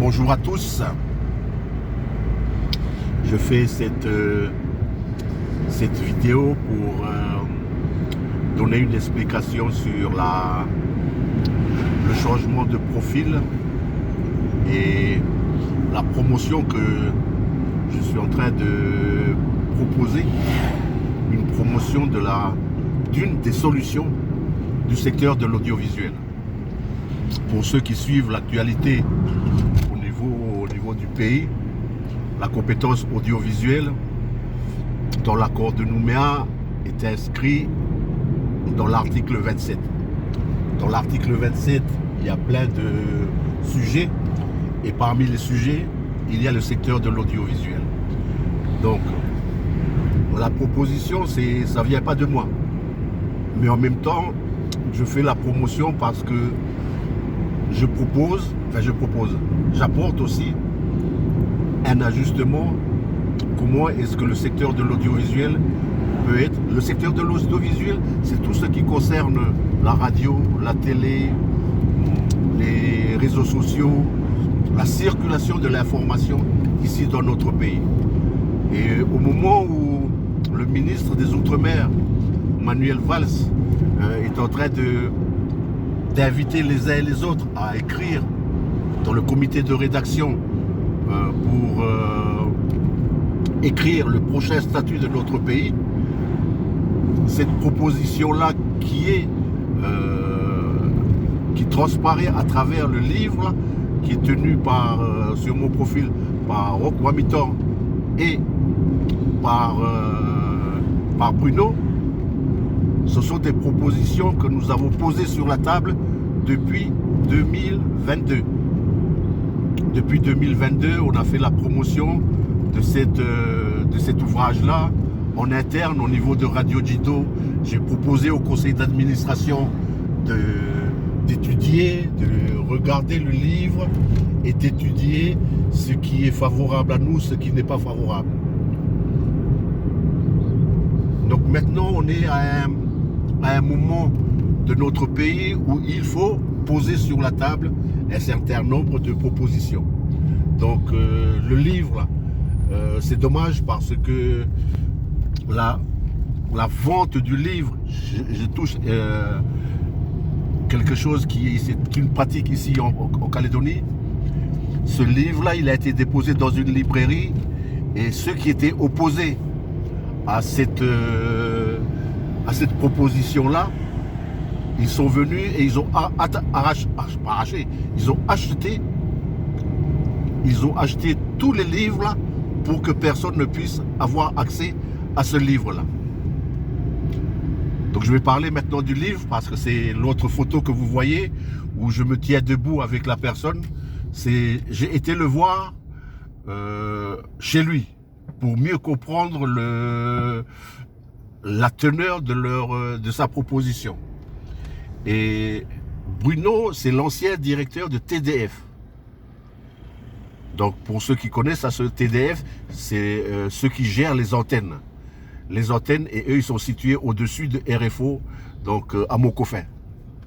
Bonjour à tous. Je fais cette vidéo pour donner une explication sur le changement de profil et la promotion que je suis en train de proposer, une promotion d'une des solutions du secteur de l'audiovisuel. Pour ceux qui suivent l'actualité au niveau du pays, la compétence audiovisuelle dans l'accord de Nouméa est inscrite dans l'article 27. Dans l'article 27, il y a plein de sujets et parmi les sujets, il y a le secteur de l'audiovisuel. Donc, la proposition, ça ne vient pas de moi. Mais en même temps, je fais la promotion parce que j'apporte aussi un ajustement. Comment est-ce que le secteur de l'audiovisuel peut être? Le secteur de l'audiovisuel, c'est tout ce qui concerne la radio, la télé, les réseaux sociaux, la circulation de l'information ici dans notre pays. Et au moment où le ministre des Outre-mer, Manuel Valls, est en train d'inviter les uns et les autres à écrire dans le comité de rédaction pour écrire le prochain statut de notre pays, cette proposition-là qui transparaît à travers le livre qui est tenu sur mon profil par Roch Wamitan et par Bruno, ce sont des propositions que nous avons posées sur la table depuis 2022. Depuis 2022, on a fait la promotion de cet ouvrage-là en interne au niveau de Radio Dido. J'ai proposé au conseil d'administration d'étudier, de regarder le livre et d'étudier ce qui est favorable à nous, ce qui n'est pas favorable. Donc maintenant, on est à un moment de notre pays où il faut poser sur la table un certain nombre de propositions. Donc le livre, c'est dommage parce que la vente du livre, je touche quelque chose c'est une pratique ici en Calédonie. Ce livre-là, il a été déposé dans une librairie et ceux qui étaient opposés à cette proposition-là, ils sont venus et ils ont acheté tous les livres là pour que personne ne puisse avoir accès à ce livre-là. Donc je vais parler maintenant du livre parce que c'est l'autre photo que vous voyez où je me tiens debout avec la personne. J'ai été le voir chez lui pour mieux comprendre la teneur de sa proposition. Et Bruno, c'est l'ancien directeur de TDF. Donc pour ceux qui connaissent ce TDF, c'est ceux qui gèrent les antennes. Les antennes, et eux, ils sont situés au-dessus de RFO, donc à Mokofin.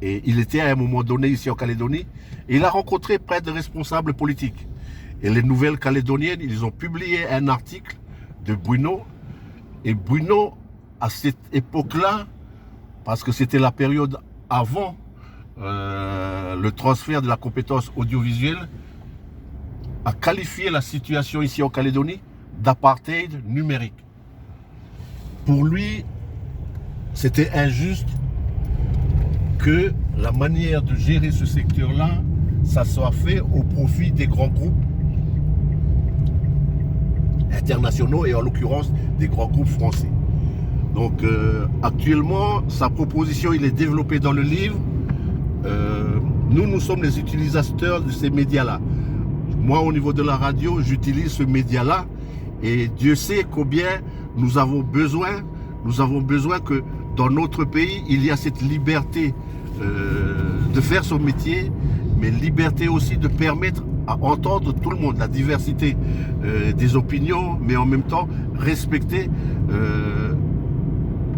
Et il était à un moment donné ici en Calédonie, et il a rencontré près de responsables politiques. Et les Nouvelles Calédoniennes, ils ont publié un article de Bruno. Et Bruno, à cette époque-là, parce que c'était la période avant le transfert de la compétence audiovisuelle, a qualifié la situation ici en Calédonie d'apartheid numérique. Pour lui, c'était injuste que la manière de gérer ce secteur-là, ça soit fait au profit des grands groupes internationaux et en l'occurrence des grands groupes français. Donc actuellement, sa proposition, il est développé dans le livre. Nous sommes les utilisateurs de ces médias-là. Moi, au niveau de la radio, j'utilise ce média-là et Dieu sait combien nous avons besoin que dans notre pays, il y a cette liberté de faire son métier, mais liberté aussi de permettre à entendre tout le monde, la diversité des opinions, mais en même temps respecter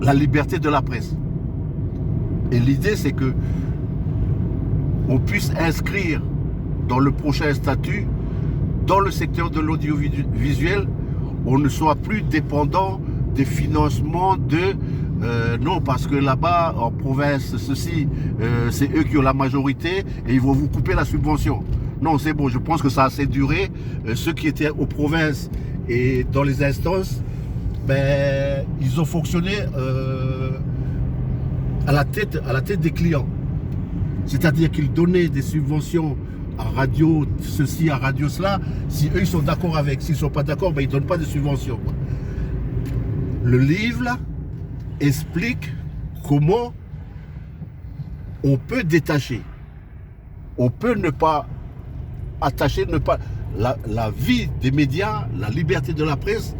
la liberté de la presse. Et l'idée, c'est que on puisse inscrire dans le prochain statut dans le secteur de l'audiovisuel, on ne soit plus dépendant des financements de... non, parce que là-bas, en province, ceci, c'est eux qui ont la majorité et ils vont vous couper la subvention. Non, c'est bon, je pense que ça a assez duré. Ceux qui étaient aux provinces et dans les instances, ben, ils ont fonctionné à la tête des clients. C'est-à-dire qu'ils donnaient des subventions à radio ceci, à radio cela. Si eux, ils sont d'accord avec. S'ils ne sont pas d'accord, ben, ils ne donnent pas de subventions. Le livre, là, explique comment on peut détacher. On peut ne pas attacher, la vie des médias, la liberté de la presse,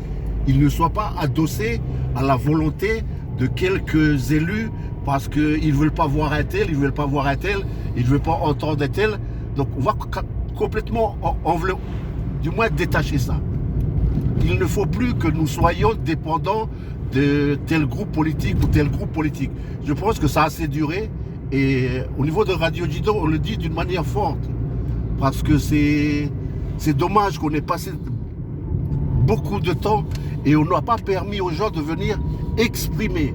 il ne soit pas adossé à la volonté de quelques élus parce qu'ils ne veulent pas voir un tel, ils ne veulent pas voir un tel, ils ne veulent pas entendre un tel. Donc on va complètement, du moins détacher ça. Il ne faut plus que nous soyons dépendants de tel groupe politique ou tel groupe politique. Je pense que ça a assez duré et au niveau de Radio Djido, on le dit d'une manière forte parce que c'est dommage qu'on ait passé beaucoup de temps et on n'a pas permis aux gens de venir exprimer,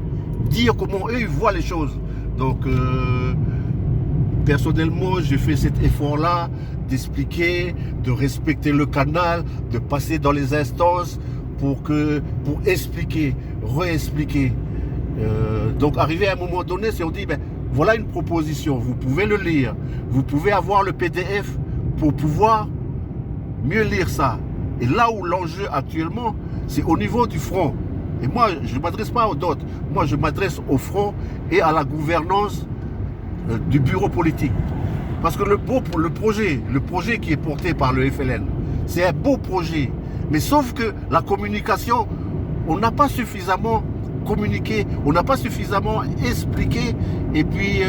dire comment eux ils voient les choses. Donc personnellement, j'ai fait cet effort-là d'expliquer, de respecter le canal, de passer dans les instances pour expliquer, réexpliquer. Donc arrivé à un moment donné, c'est on dit, ben, voilà une proposition, vous pouvez le lire, vous pouvez avoir le PDF pour pouvoir mieux lire ça. Et là où l'enjeu actuellement, c'est au niveau du front. Et moi, je ne m'adresse pas aux autres, moi je m'adresse au front et à la gouvernance du bureau politique. Parce que le projet qui est porté par le FLN, c'est un beau projet. Mais sauf que la communication, on n'a pas suffisamment communiqué, on n'a pas suffisamment expliqué. Et puis,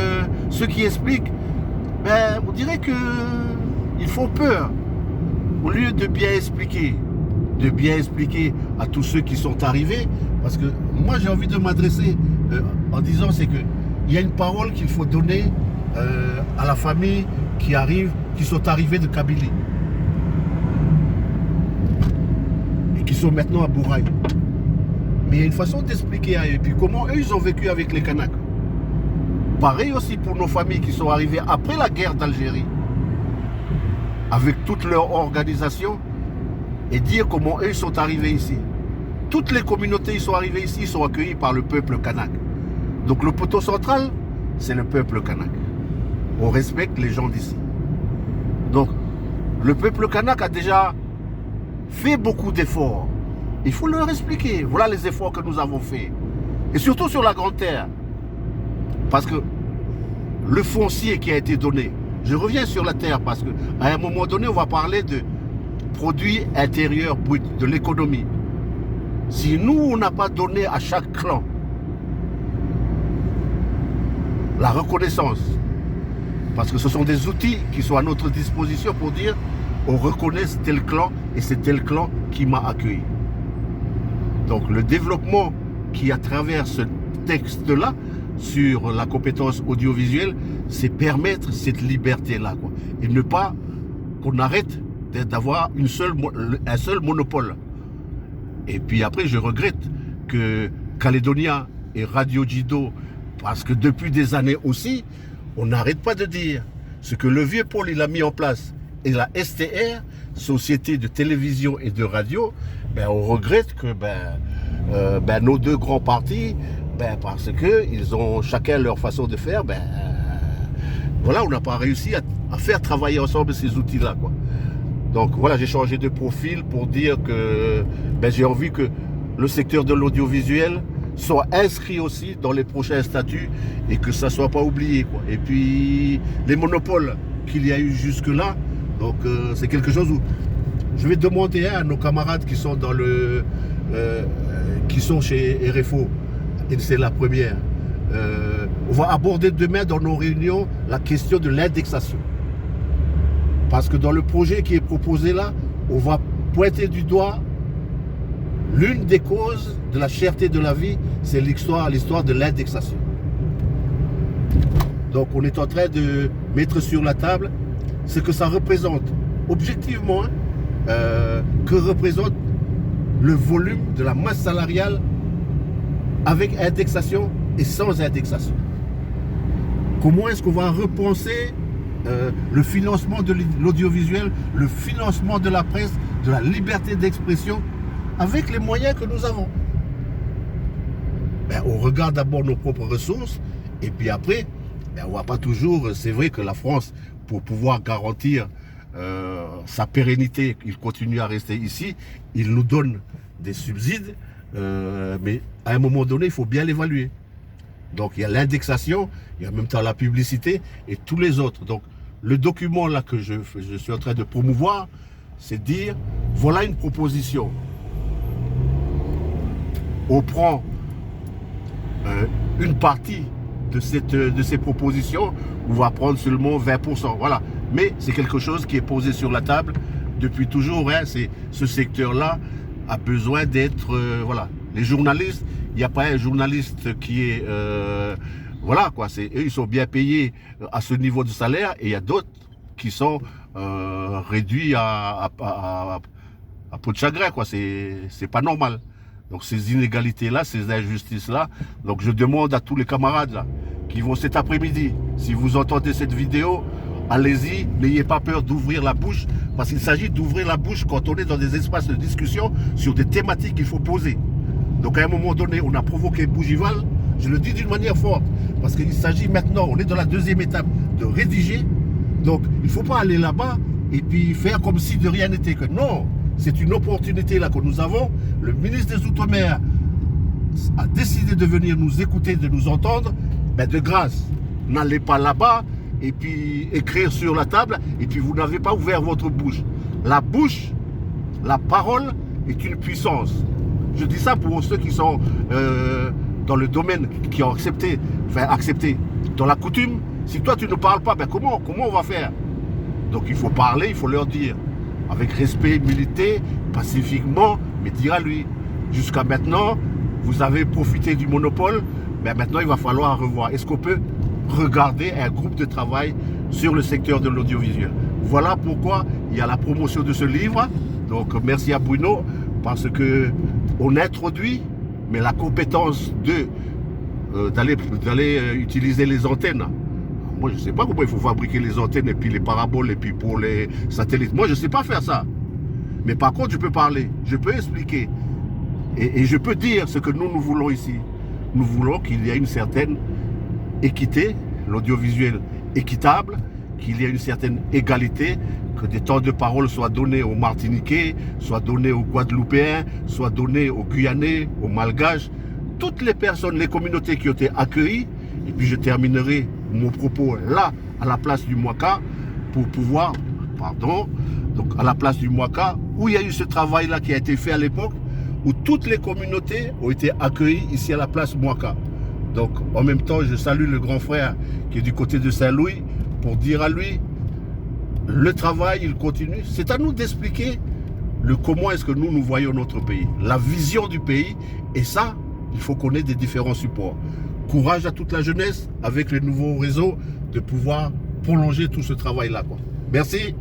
ceux qui expliquent, ben, on dirait qu'ils font peur. Au lieu de bien expliquer à tous ceux qui sont arrivés. Parce que moi, j'ai envie de m'adresser en disant, c'est qu'il y a une parole qu'il faut donner à la famille qui sont arrivés de Kabylie. Qui sont maintenant à Bouraï. Mais il y a une façon d'expliquer à eux. Et puis comment eux, ils ont vécu avec les Kanaks. Pareil aussi pour nos familles qui sont arrivées après la guerre d'Algérie. Avec toute leur organisation. Et dire comment eux, ils sont arrivés ici. Toutes les communautés, ils sont arrivés ici, ils sont accueillis par le peuple kanak. Donc le poteau central, c'est le peuple kanak. On respecte les gens d'ici. Donc, le peuple kanak a déjà fait beaucoup d'efforts. Il faut leur expliquer. Voilà les efforts que nous avons faits. Et surtout sur la Grande Terre. Parce que le foncier qui a été donné, je reviens sur la terre parce qu'à un moment donné, on va parler de produit intérieur brut, de l'économie. Si nous, on n'a pas donné à chaque clan la reconnaissance, parce que ce sont des outils qui sont à notre disposition pour dire on reconnaît tel clan et c'est tel clan qui m'a accueilli. Donc le développement qui à travers ce texte-là sur la compétence audiovisuelle, c'est permettre cette liberté-là, quoi. Et ne pas qu'on arrête d'avoir un seul monopole. Et puis après, je regrette que Calédonia et Radio Djido, parce que depuis des années aussi, on n'arrête pas de dire ce que le vieux Paul il a mis en place. Et la STR, Société de télévision et de radio, ben, on regrette que nos deux grands partis, parce qu'ils ont chacun leur façon de faire, voilà, on n'a pas réussi à faire travailler ensemble ces outils-là, quoi. Donc voilà, j'ai changé de profil pour dire que j'ai envie que le secteur de l'audiovisuel soit inscrit aussi dans les prochains statuts et que ça ne soit pas oublié, quoi. Et puis les monopoles qu'il y a eu jusque-là, donc c'est quelque chose où je vais demander à nos camarades qui sont qui sont chez RFO, et c'est la première. On va aborder demain dans nos réunions la question de l'indexation. Parce que dans le projet qui est proposé là, on va pointer du doigt l'une des causes de la cherté de la vie, c'est l'histoire de l'indexation. Donc on est en train de mettre sur la table ce que ça représente objectivement, hein, que représente le volume de la masse salariale avec indexation et sans indexation. Comment est-ce qu'on va repenser le financement de l'audiovisuel, le financement de la presse, de la liberté d'expression avec les moyens que nous avons? On regarde d'abord nos propres ressources et puis après, on ne va pas toujours... C'est vrai que la France, pour pouvoir garantir sa pérennité, il continue à rester ici, il nous donne des subsides, mais à un moment donné, il faut bien l'évaluer. Donc il y a l'indexation, il y a en même temps la publicité et tous les autres. Donc le document là que je suis en train de promouvoir, c'est dire, voilà une proposition. On prend une partie de ces propositions, on va prendre seulement 20%. Voilà. Mais c'est quelque chose qui est posé sur la table depuis toujours. Hein. Ce secteur-là a besoin d'être... voilà. Les journalistes, il n'y a pas un journaliste qui est... voilà quoi. Eux, ils sont bien payés à ce niveau de salaire et il y a d'autres qui sont réduits à peau de chagrin, quoi. C'est pas normal. Donc ces inégalités-là, ces injustices-là, donc je demande à tous les camarades là, qui vont cet après-midi, si vous entendez cette vidéo, allez-y, n'ayez pas peur d'ouvrir la bouche, parce qu'il s'agit d'ouvrir la bouche quand on est dans des espaces de discussion sur des thématiques qu'il faut poser. Donc à un moment donné, on a provoqué Bougival, je le dis d'une manière forte, parce qu'il s'agit maintenant, on est dans la deuxième étape, de rédiger. Donc il ne faut pas aller là-bas et puis faire comme si de rien n'était. Que non, c'est une opportunité là que nous avons. Le ministre des Outre-mer a décidé de venir nous écouter, de nous entendre. Ben de grâce, n'allez pas là-bas et puis écrire sur la table et puis vous n'avez pas ouvert votre bouche. La bouche, la parole est une puissance. Je dis ça pour ceux qui sont dans le domaine, qui ont accepté, dans la coutume. Si toi tu ne parles pas, ben comment on va faire? Donc il faut parler, il faut leur dire. Avec respect, humilité, pacifiquement, mais dire à lui. Jusqu'à maintenant, vous avez profité du monopole, mais maintenant il va falloir revoir. Est-ce qu'on peut regarder un groupe de travail sur le secteur de l'audiovisuel? Voilà pourquoi il y a la promotion de ce livre. Donc merci à Bruno, parce que on introduit, mais la compétence d'aller utiliser les antennes. Moi, je ne sais pas comment il faut fabriquer les antennes et puis les paraboles et puis pour les satellites. Moi, je ne sais pas faire ça. Mais par contre, je peux parler, je peux expliquer. Et je peux dire ce que nous voulons ici. Nous voulons qu'il y ait une certaine équité, l'audiovisuel équitable, qu'il y ait une certaine égalité, que des temps de parole soient donnés aux Martiniquais, soient donnés aux Guadeloupéens, soient donnés aux Guyanais, aux Malgaches, toutes les personnes, les communautés qui ont été accueillies. Et puis je terminerai mon propos là, à la place du Mwaka, pour pouvoir, donc à la place du Mwaka, où il y a eu ce travail-là qui a été fait à l'époque, où toutes les communautés ont été accueillies ici à la place Mwaka. Donc en même temps, je salue le grand frère qui est du côté de Saint-Louis, pour dire à lui, le travail, il continue. C'est à nous d'expliquer comment est-ce que nous voyons notre pays, la vision du pays, et ça, il faut qu'on ait des différents supports. Courage à toute la jeunesse avec les nouveaux réseaux de pouvoir prolonger tout ce travail-là. Merci.